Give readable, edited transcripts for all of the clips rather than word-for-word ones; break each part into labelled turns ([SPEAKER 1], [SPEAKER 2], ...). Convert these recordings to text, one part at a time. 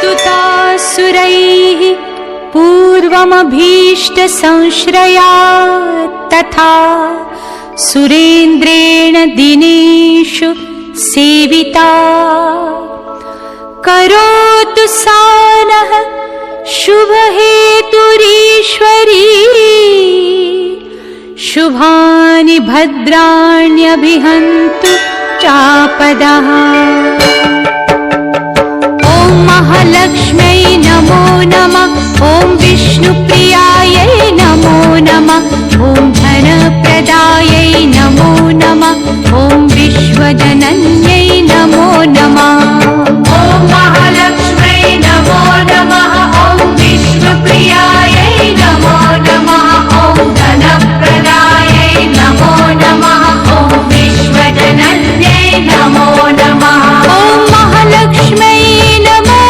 [SPEAKER 1] स्तुतासुरैः पूर्वमभीष्टसंश्रयात् तथा सुरेन्द्रेण दिनेषु सेविता करोतु सा नः शुभहेतुरीश्वरी शुभानि भद्राण्यभिहन्तु चापदः। ॐ महालक्ष्म्यै नमो नमः। ॐ विष्णुप्रियायै नमो नमः। ॐ धनप्रदायै नमो नमः। ॐ विश्वजनन्यै नमो नमः।
[SPEAKER 2] ॐ महालक्ष्म्यै नमो नमः। ॐ विष्णुप्रियायै नमो नमः। ॐ धनप्रदायै नमो नमः। ॐ विश्वजनन्यै नमो नमः।
[SPEAKER 1] ॐ महालक्ष्म्यै नमो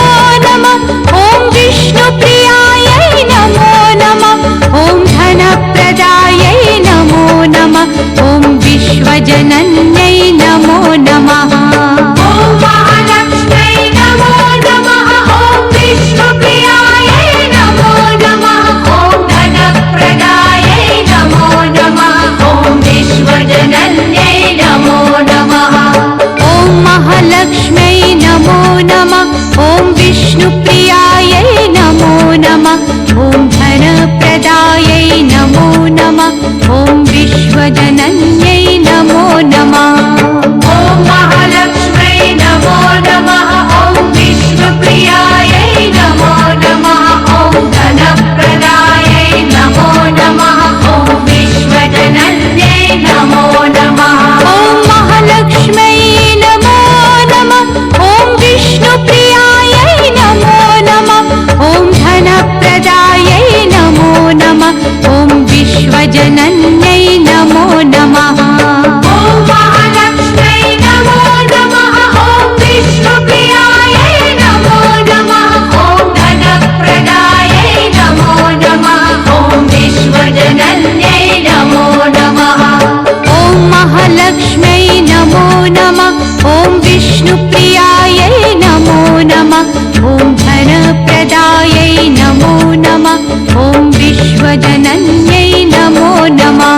[SPEAKER 1] नमः। ॐ विष्णुप्रियायै नमो नमः। ॐ धनप्रदायै नमो नमः। ॐ विश्वजनन्यै नमो नमः।
[SPEAKER 2] ॐ महालक्ष्म्यै नमो नमः। ॐ विष्णुप्रियायै नमो नमः। ॐ धनप्रदायै नमो नमः। ॐ विश्वजनन्यै नमो नमः।
[SPEAKER 1] ॐ महालक्ष्म्यै नमो नमः। ॐ विष्णुप्रियायै नमो नमः। ॐ धनप्रदायै नमो नमः। ॐ विश्वजनन्यै नमो नमः।
[SPEAKER 2] ॐ महालक्ष्म्यै नमो नमः। ॐ विष्णुप्रियायै नमो नमः। ॐ धनप्रदायै नमो नमः। ॐ विश्वजनन्यै नमो नमः।
[SPEAKER 1] ॐ महालक्ष्म्यै नमो नमः। ॐ विष्णुप्रियायै नमो नमः। ॐ धनप्रदायै नमो नमः। ॐ विश्वजनन्यै नमो नमः।
[SPEAKER 2] ॐ महालक्ष्म्यै नमो नमः। ॐ विष्णुप्रियायै नमो नमः। ॐ धनप्रदायै नमो नमः। ॐ विश्वजनन्यै नमो नमः।
[SPEAKER 1] ॐ महालक्ष्म्यै नमो नमः। ॐ विष्णुप्रियायै नमो नमः। ॐ धनप्रदायै नमो नमः। ॐ विश्वजनन्यै नमो नमः।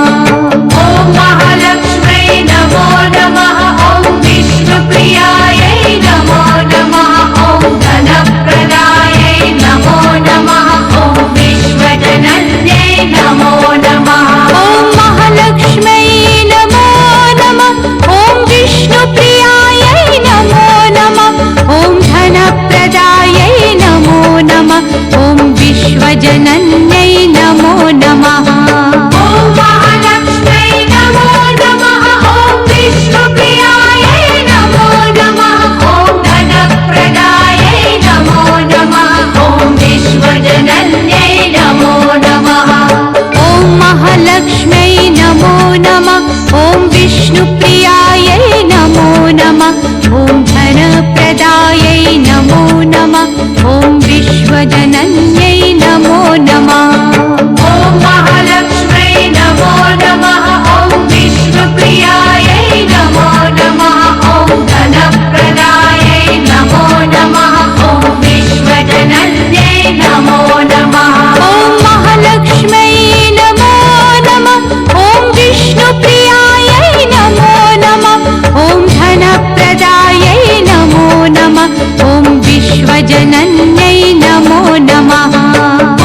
[SPEAKER 2] ॐ महालक्ष्म्यै नमो नमः। ॐ विष्णुप्रियायै नमो नमः। ॐ धनप्रदायै नमो नमः। ॐ विश्वजनन्यै नमो नमः।
[SPEAKER 1] ॐ महालक्ष्म्यै नमो नमः। ॐ विष्णुप्रियायै नमो नमः। ॐ धनप्रदायै नमो नमः। ॐ विश्वजनन्यै नमो नमः।
[SPEAKER 2] ॐ महालक्ष्म्यै नमो नमः। ॐ विष्णुप्रियायै नमो नमः। ॐ धनप्रदायै नमो नमः। ॐ विश्वजनन्यै नमो नमः।
[SPEAKER 1] ॐ महालक्ष्म्यै नमो नमः। ॐ विष्णुप्रियायै नमो नमः। ॐ धनप्रदायै नमो नमः। ॐ विश्वजनन्यै नमो नमः।
[SPEAKER 2] ॐ महालक्ष्म्यै नमो नमः। ॐ विष्णुप्रियायै नमो नमः। ॐ धनप्रदायै नमो नमः। ॐ विश्वजनन्यै नमो नमः।
[SPEAKER 1] ॐ महालक्ष्म्यै नमो नमः। ॐ विष्णुप्रियायै नमो नमः। ॐ धनप्रदायै नमो नमः। ॐ विश्वजनन्यै नमो नमः।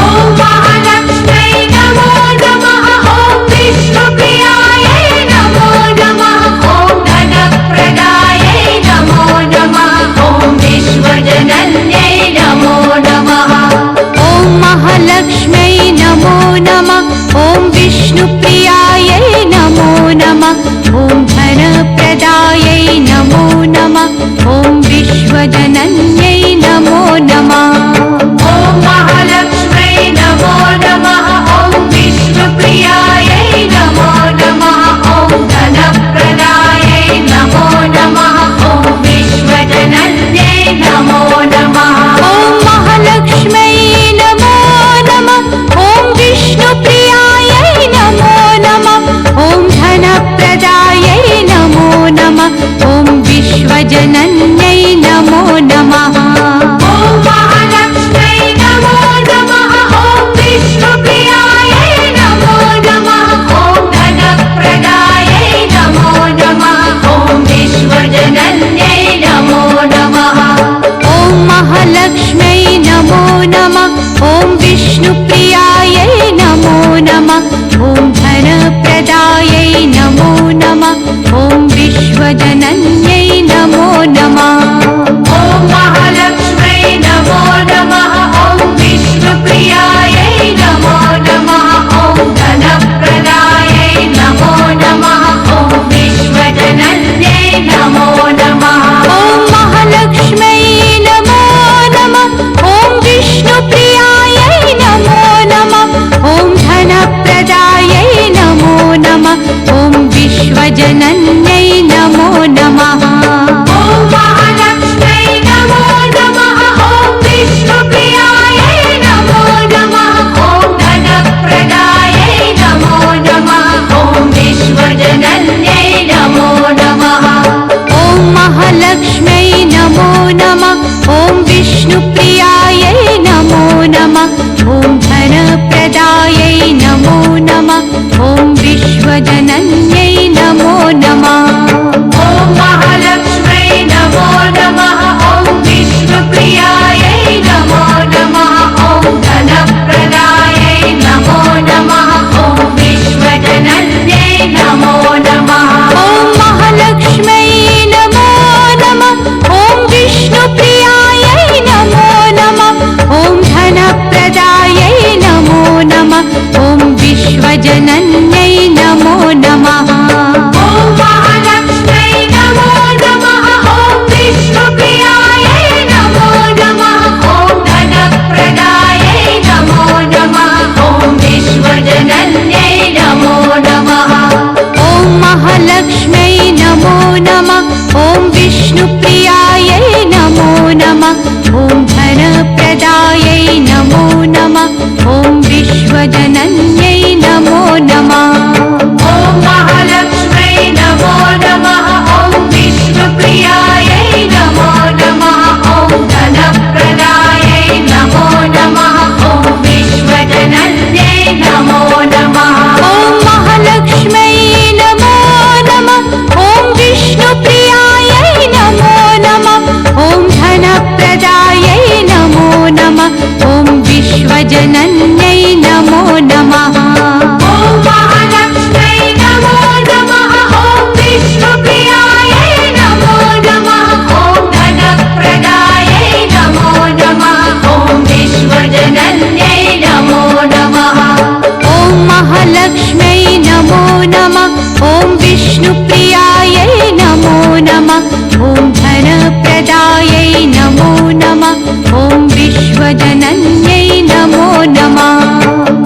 [SPEAKER 2] ॐ महालक्ष्म्यै नमो नमः। ॐ विष्णुप्रियायै नमो नमः। ॐ धनप्रदायै नमो नमः। ॐ विश्वजनन्यै नमो नमः।
[SPEAKER 1] ॐ महालक्ष्म्यै नमो नमः। ॐ विष्णुप्रियायै नमो नमः। ॐ धनप्रदायै नमो नमः। ॐ विश्वजनन्यै नमो नमः।
[SPEAKER 2] ॐ महालक्ष्म्यै नमो नमः। ॐ विष्णुप्रियायै नमो नमः। ॐ धनप्रदायै नमो नमः। ॐ विश्वजनन्यै नमो नमः।
[SPEAKER 1] ॐ महालक्ष्म्यै नमो नमः। ॐ विष्णुप्रियायै नमो नमः। ॐ धनप्रदायै नमो नमः। ॐ विश्वजनन्यै नमो नमः। विश्वजनन्यै नमो नमः।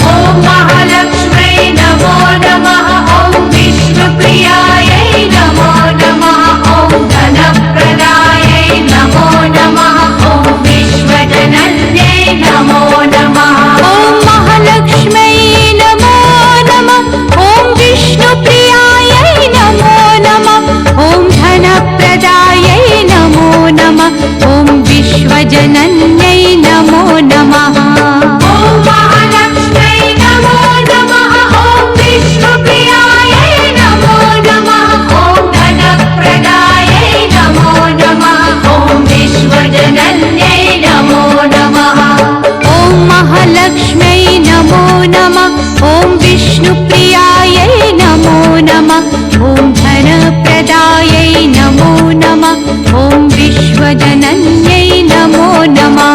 [SPEAKER 2] ॐ महालक्ष्म्यै नमो नमः। ॐ विष्णुप्रियायै नमो नमः। ॐ धनप्रदायै नमो नमः। ॐ विश्वजनन्यै नमो नमः।
[SPEAKER 1] ॐ महालक्ष्म्यै नमो नमः। ॐ विष्णुप्रियायै नमो नमः। ॐ धनप्रदायै नमो नमः। ॐ विश्वजनन्यै नमो नमः।
[SPEAKER 2] ॐ महालक्ष्म्यै नमो नमः। ॐ विष्णुप्रियायै नमो नमः। ॐ धनप्रदायै नमो नमः। ॐ विश्वजनन्यै नमो नमः।
[SPEAKER 1] ॐ महालक्ष्म्यै नमो नमः। ॐ विष्णुप्रियायै नमो नमः। ॐ धनप्रदायै नमो नमः। ॐ विश्वजनन्यै नमो नमः।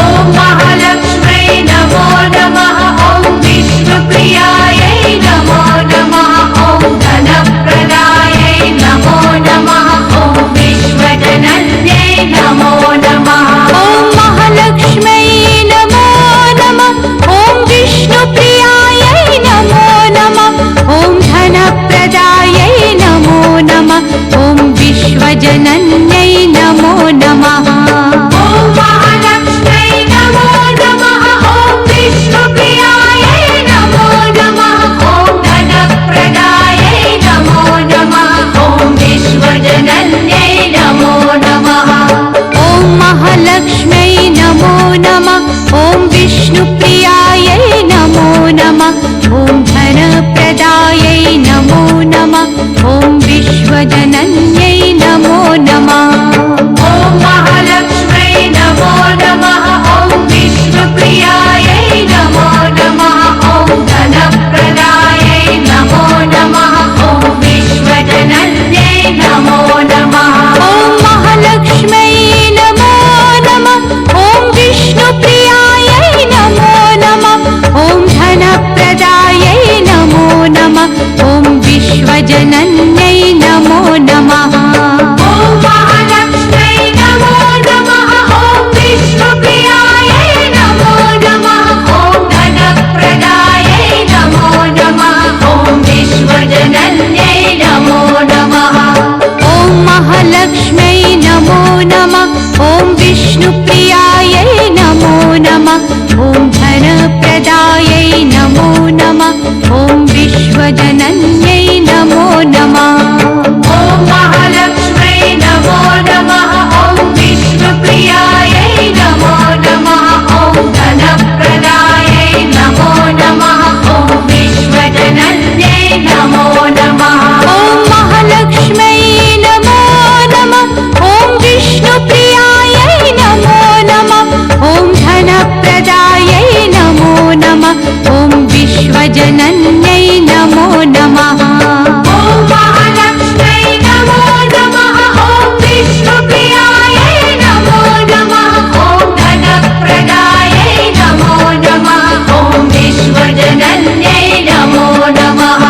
[SPEAKER 2] ॐ महालक्ष्म्यै नमो नमः। ॐ विष्णुप्रियायै नमो नमः। ॐ धनप्रदायै नमो नमः। ॐ विश्वजनन्यै नमो नमः।
[SPEAKER 1] ॐ महालक्ष्म्यै नमो नमः। ॐ विष्णुप्रियायै नमो नमः। ॐ धनप्रदायै नमो नमः। ॐ विश्वजनन्यै नमो नमः।
[SPEAKER 2] ॐ महालक्ष्म्यै नमो नमः। ॐ विष्णुप्रियायै नमो नमः। ॐ धनप्रदायै नमो नमः। ॐ विश्वजनन्यै नमो नमः।
[SPEAKER 1] ॐ महालक्ष्म्यै नमो नमः। ॐ विष्णुप्रियायै नमो नमः। ॐ धनप्रदायै नमो नमः। ॐ विश्वजनन्यै नमो नमः।
[SPEAKER 2] ॐ महालक्ष्म्यै नमो नमः। ॐ विष्णुप्रियायै नमो नमः। ॐ धनप्रदायै नमो नमः। ॐ विश्वजनन्यै नमो नमः।
[SPEAKER 1] ॐ महालक्ष्म्यै नमो नमः। ॐ विष्णुप्रियायै नमो नमः। ॐ धनप्रदायै नमो नमः। ॐ विश्वजनन्यै नमो नमः।
[SPEAKER 2] ॐ महालक्ष्म्यै नमो नमः। ॐ विष्णुप्रियायै नमो नमः। ॐ धनप्रदायै नमो नमः। ॐ विश्वजनन्यै नमो नमः।
[SPEAKER 1] ॐ महालक्ष्म्यै नमो नमः। ॐ विष्णुप्रियायै नमो नमः। ॐ धनप्रदायै नमो नमः। ॐ विश्वजनन्यै नमो नमः।
[SPEAKER 2] ॐ महालक्ष्म्यै नमो नमः। ॐ विष्णुप्रियायै नमो नमः। ॐ धनप्रदायै नमो नमः। ॐ विश्वजनन्यै नमो नमः।
[SPEAKER 1] ॐ महालक्ष्म्यै नमो नमः। ॐ विष्णुप्रियायै नमो नमः। ॐ धनप्रदायै नमो नमः। ॐ विश्वजनन्यै नमो नमः।
[SPEAKER 2] ॐ महालक्ष्म्यै नमो नमः। ॐ विष्णुप्रियायै नमो नमः। ॐ धनप्रदायै नमो नमः। ॐ विश्वजनन्यै नमो नमः।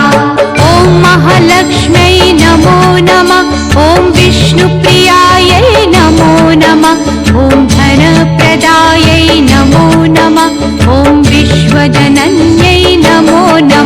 [SPEAKER 1] ॐ महालक्ष्म्यै नमो नमः। ॐ विष्णुप्रियायै नमो नमः। ॐ धनप्रदायै नमो नमः। ॐ विश्वजनन्यै नमो नमः।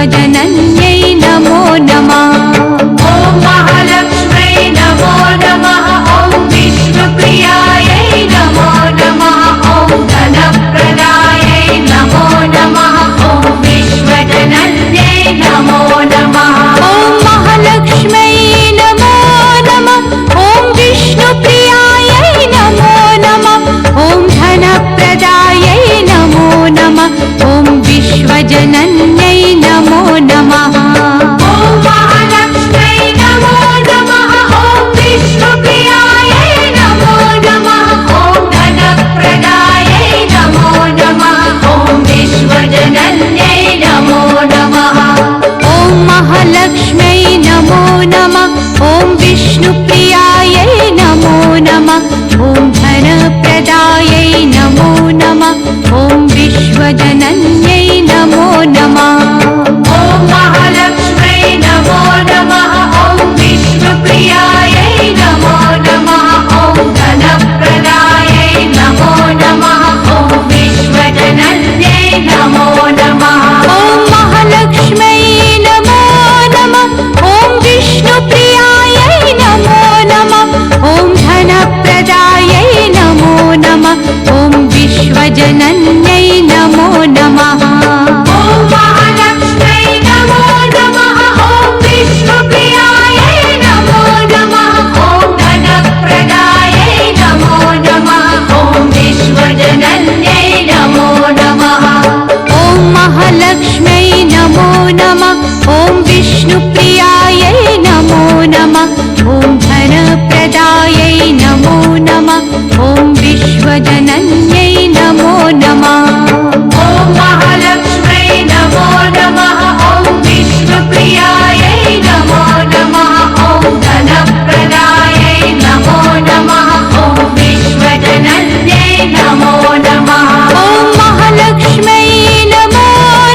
[SPEAKER 1] विश्वजनन्यै नमो नमः।
[SPEAKER 2] ॐ महालक्ष्मै नमो नमः। ॐ विष्णुप्रियायै नमो नमः। ॐ धनप्रदायै नमो नमः। ॐ विश्वजनन्यै नमो नमः।
[SPEAKER 1] ॐ महालक्ष्मै नमो नमः। ॐ विष्णुप्रियायै नमो नमः। ॐ धनप्रदायै नमो नमः। ॐ विश्वजनन्यै नमो नमः।
[SPEAKER 2] ॐ महालक्ष्मै नमो नमः। ॐ विष्णुप्रियायै नमो नमः। ॐ धनप्रदायै नमो नमः। ॐ विश्वजनन्यै नमो नमः।
[SPEAKER 1] ॐ महालक्ष्मै नमो नमः। ॐ विष्णुप्रियायै नमो नमः। ॐ धनप्रदायै नमो नमः। ॐ विश्वजनन्यै नमो नमः।
[SPEAKER 2] ॐ महालक्ष्मै नमो नमः। ॐ विष्णुप्रियायै नमो नमः। ॐ धनप्रदायै नमो नमः। ॐ विश्वजनन्यै नमो नमः।
[SPEAKER 1] ॐ महालक्ष्मै नमो नमः। ॐ विष्णुप्रियायै नमो नमः। ॐ धनप्रदायै नमो नमः। ॐ विश्वजनन्यै नमो नमः।
[SPEAKER 2] ॐ महालक्ष्मै नमो नमः। ॐ विष्णुप्रियायै नमो नमः। ॐ धनप्रदायै नमो नमः। ॐ विश्वजनन्यै नमो नमः।
[SPEAKER 1] ॐ महालक्ष्मै नमो नमः। ॐ विष्णुप्रियायै नमो नमः। ॐ धनप्रदायै नमो नमः। ॐ विश्वजनन्यै नमो नमः।
[SPEAKER 2] ॐ महालक्ष्मै नमो नमः। ॐ विष्णुप्रियायै नमो नमः। ॐ धनप्रदायै नमो नमः। ॐ विश्वजनन्यै नमो नमः।
[SPEAKER 1] ॐ महालक्ष्मै नमो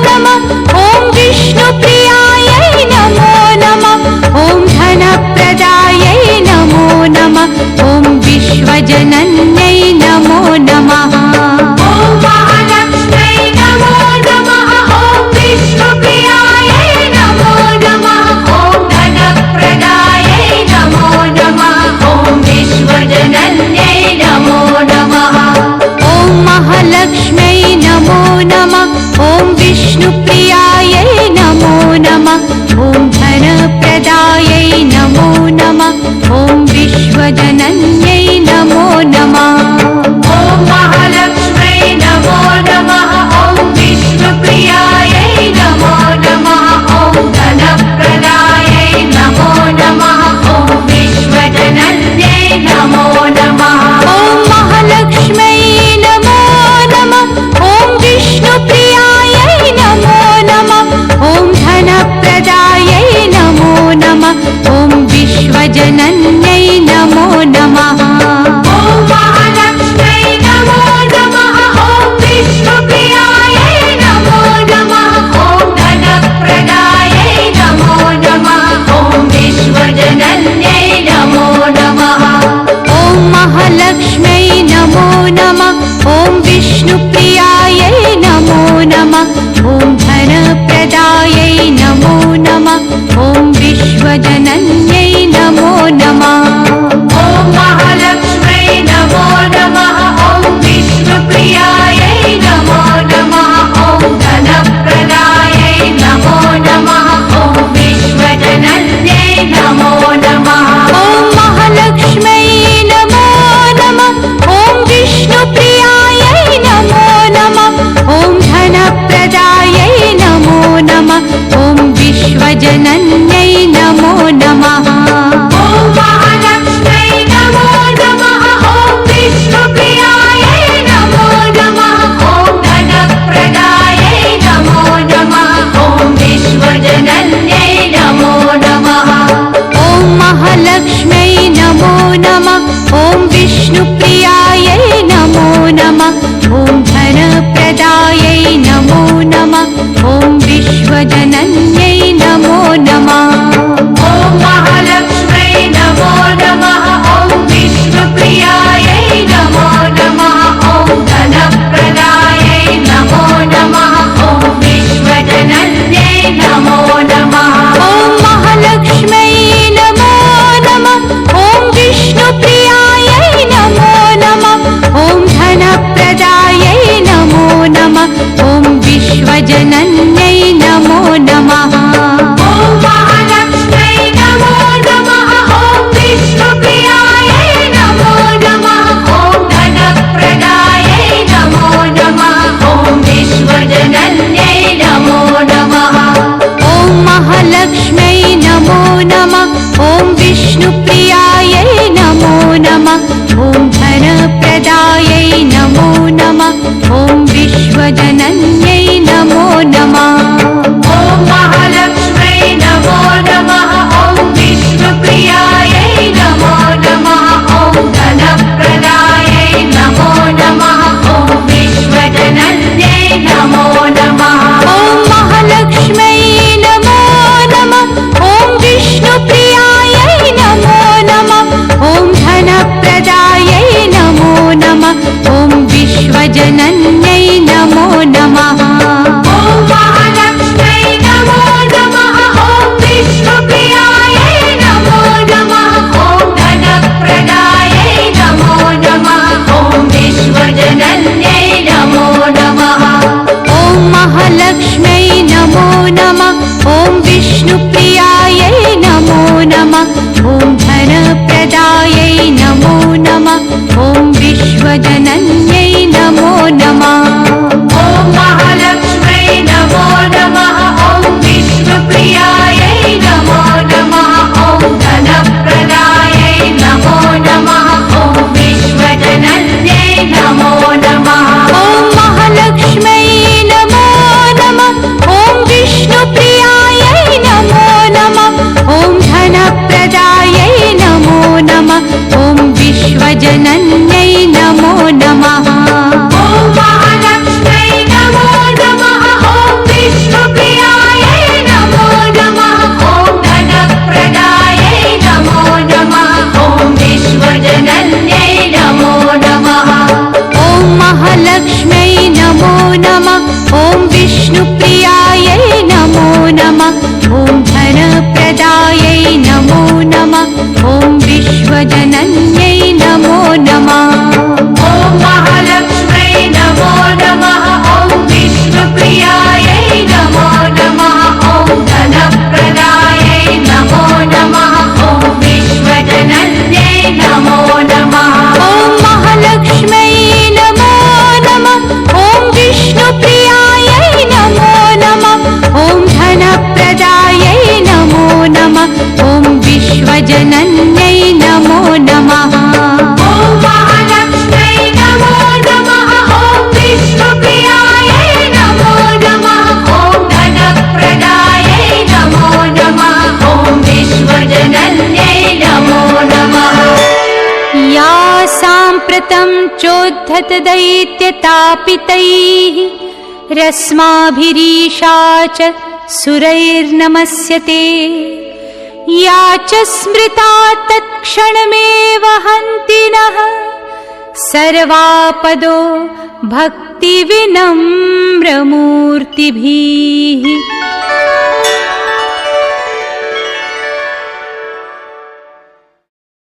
[SPEAKER 1] नमः। ॐ विष्णुप्रियायै नमो नमः। ॐ धनप्रदायै नमो नमः। ॐ विश्वजनन्यै नमो नमः।
[SPEAKER 2] ॐ महालक्ष्मै नमो नमः। ॐ विष्णुप्रियायै नमो नमः। ॐ धनप्रदायै नमो नमः। ॐ विश्वजनन्यै नमो नमः।
[SPEAKER 1] ॐ महालक्ष्मै नमो नमः। ॐ विष्णुप्रियायै नमो नमः। ॐ धनप्रदायै नमो नमः। ॐ विश्वजनन्यै नमो नमः।
[SPEAKER 2] ॐ महालक्ष्मै नमो नमः। ॐ विष्णुप्रियायै नमो नमः। ॐ धनप्रदायै नमो नमः। ॐ विश्वजनन्यै नमो नमः।
[SPEAKER 1] ॐ महालक्ष्मै नमो नमः। ॐ विष्णुप्रियायै नमो नमः। ॐ धनप्रदायै नमो नमः। ॐ विश्वजनन्यै नमो नमः।
[SPEAKER 2] ॐ महालक्ष्मै नमो नमः। ॐ विष्णुप्रियायै नमो नमः। ॐ धनप्रदायै नमो नमः। ॐ विश्वजनन्यै नमो नमः।
[SPEAKER 1] ॐ महालक्ष्मै नमो नमः। ॐ विष्णुप्रियायै नमो नमः। ॐ धनप्रदायै नमो नमः। ॐ विश्वजनन्यै नमो नमः।
[SPEAKER 2] ॐ महालक्ष्मै नमो नमः। ॐ विष्णुप्रियायै नमो नमः। ॐ धनप्रदायै नमो नमः। ॐ विश्वजनन्यै नमो नमः।
[SPEAKER 1] ॐ महालक्ष्मै नमो नमः। ॐ विष्णुप्रियायै नमो नमः। ॐ धनप्रदायै नमो नमः। ॐ विश्वजनन्यै नमो नमः।
[SPEAKER 2] ॐ महालक्ष्मै नमो नमः। ॐ विष्णुप्रियायै नमो नमः। ॐ धनप्रदायै नमो नमः। ॐ विश्वजनन्यै नमो नमः।
[SPEAKER 1] ॐ महालक्ष्मै नमो नमः। ॐ विष्णुप्रियायै नमो नमः। ॐ धनप्रदायै नमो नमः। ॐ विश्वजनन्यै नमो नमः।
[SPEAKER 2] ॐ महालक्ष्मै नमो नमः। ॐ विष्णुप्रियायै नमो नमः। ॐ धनप्रदायै नमो नमः। ॐ विश्वजनन्यै नमो
[SPEAKER 1] साम्प्रतं चोद्धत दैत्यतापितैः रस्माभिरीशा च सुरैर्नमस्यते या च स्मृता तत्क्षणमेव हन्ति नः सर्वापदो भक्तिविनम्रमूर्तिभिः।